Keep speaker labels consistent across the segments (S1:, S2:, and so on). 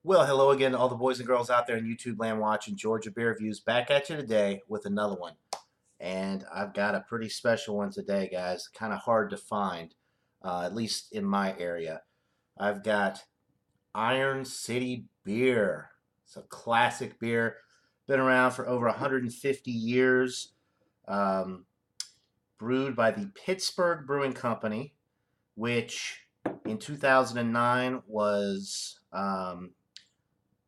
S1: Well, hello again to all the boys and girls out there in YouTube land watching Georgia Beer Reviews. Back at you today with another one. And I've got a pretty special one today, guys. Kind of hard to find, at least in my area. I've got Iron City Beer. It's a classic beer. Been around for over 150 years. Um, Brewed by the Pittsburgh Brewing Company, which in 2009 was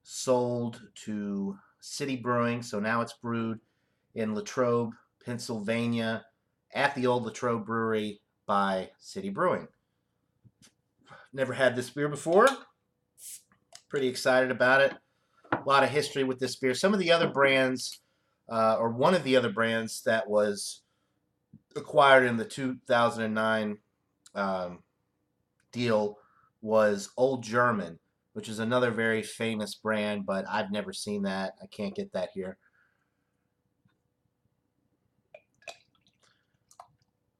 S1: sold to City Brewing. So now it's brewed in Latrobe, Pennsylvania, at the old Latrobe Brewery by City Brewing. Never had this beer before. Pretty excited about it. A lot of history with this beer. Some of the other brands, or one of the other brands that was acquired in the 2009 um, deal was Old German, which is another very famous brand, but I've never seen that. I can't get that here.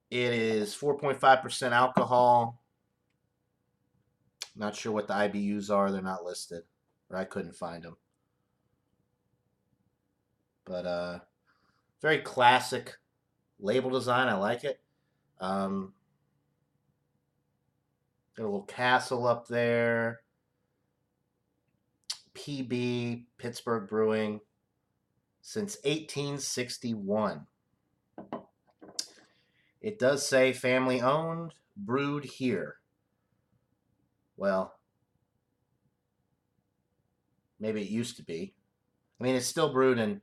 S1: It is 4.5% alcohol. Not sure what the IBUs are. They're not listed, or I couldn't find them. But very classic label design. I like it. Um, got a little castle up there. PB, Pittsburgh Brewing, since 1861. It does say family owned, brewed here. Well, maybe it used to be. I mean, it's still brewed in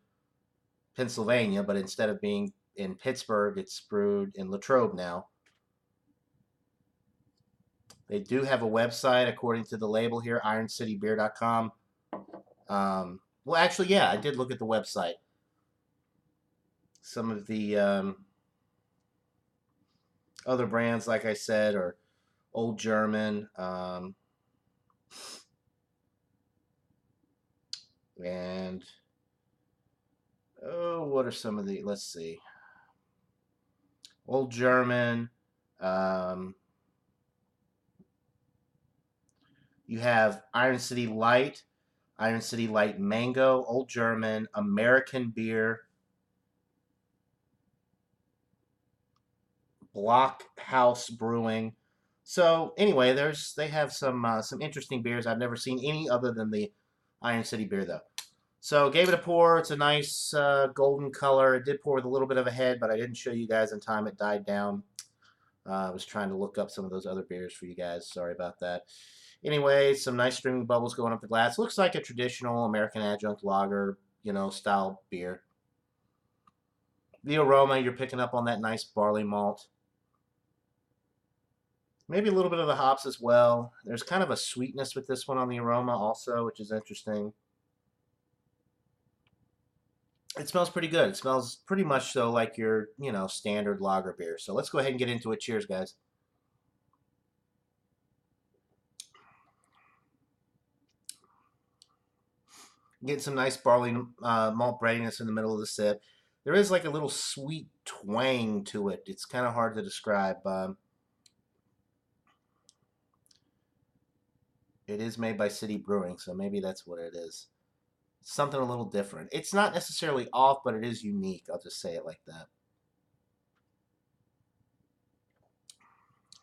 S1: Pennsylvania, but instead of being in Pittsburgh, it's brewed in Latrobe now. They do have a website, according to the label here, ironcitybeer.com. Well, actually, yeah, I did look at the website. Some of the other brands, like I said, are Old German. And, oh, what are some of the, let's see. Old German. Um, you have Iron City Light, Iron City Light Mango, Old German, American Beer, Blockhouse Brewing. So anyway, they have some interesting beers. I've never seen any other than the Iron City beer though. So gave it a pour. It's a nice golden color. It did pour with a little bit of a head, but I didn't show you guys in time. It died down. I was trying to look up some of those other beers for you guys. Sorry about that. Anyway, some nice streaming bubbles going up the glass. Looks like a traditional American adjunct lager, style beer. The aroma, you're picking up on that nice barley malt. Maybe a little bit of the hops as well. There's kind of a sweetness with this one on the aroma also, which is interesting. It smells pretty good. It smells pretty much so like your, standard lager beer. So let's go ahead and get into it. Cheers, guys. Getting some nice barley malt breadiness in the middle of the sip. There is like a little sweet twang to it. It's kind of hard to describe. It is made by City Brewing, so maybe that's what it is. Something a little different. It's not necessarily off, but it is unique. I'll just say it like that.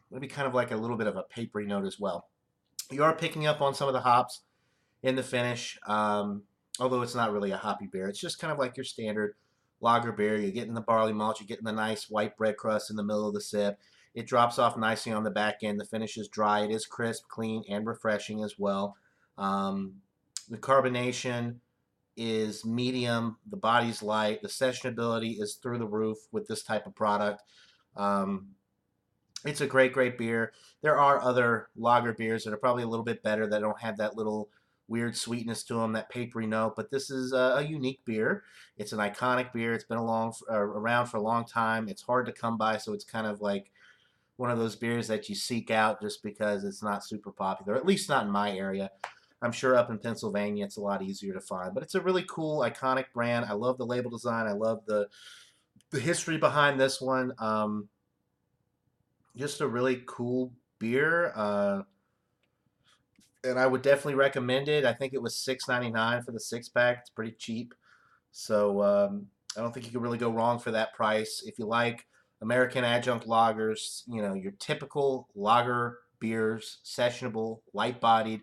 S1: Maybe kind of like a little bit of a papery note as well. You are picking up on some of the hops in the finish, although it's not really a hoppy beer. It's just kind of like your standard lager beer. You're getting the barley malt. You're getting the nice white bread crust in the middle of the sip. It drops off nicely on the back end. The finish is dry. It is crisp, clean, and refreshing as well. The carbonation is medium. The body's light. The sessionability is through the roof with this type of product. Um, it's a great, great beer. There are other lager beers that are probably a little bit better that don't have that little weird sweetness to them, that papery note. But this is a unique beer. It's an iconic beer. It's been around for a long time. It's hard to come by, so it's kind of like one of those beers that you seek out just because it's not super popular, at least not in my area. I'm sure up in Pennsylvania it's a lot easier to find. But it's a really cool, iconic brand. I love the label design. I love the history behind this one. Just a really cool beer. and I would definitely recommend it. I think it was $6.99 for the 6 pack. It's pretty cheap. So I don't think you can really go wrong for that price. If you like American adjunct lagers, you know, your typical lager beers, sessionable, light-bodied,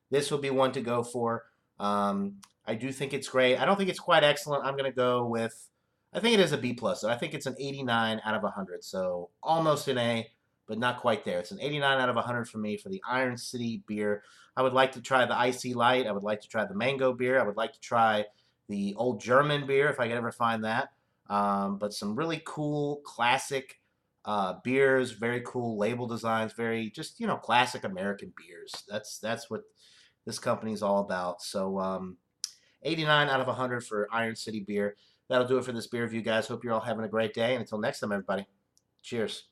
S1: this would be one to go for. I do think it's great. I don't think it's quite excellent. I'm going to go with, I think it is a B plus. I think it's an 89 out of 100. So almost an A, but not quite there. It's an 89 out of 100 for me for the Iron City beer. I would like to try the Icy Light. I would like to try the Mango beer. I would like to try the Old German beer if I could ever find that. But some really cool classic beers, very cool label designs, very just classic American beers. That's what this company's all about. So 89 out of 100 for Iron City beer. That'll do it for this beer review, guys. Hope you're all having a great day. And until next time, everybody, cheers.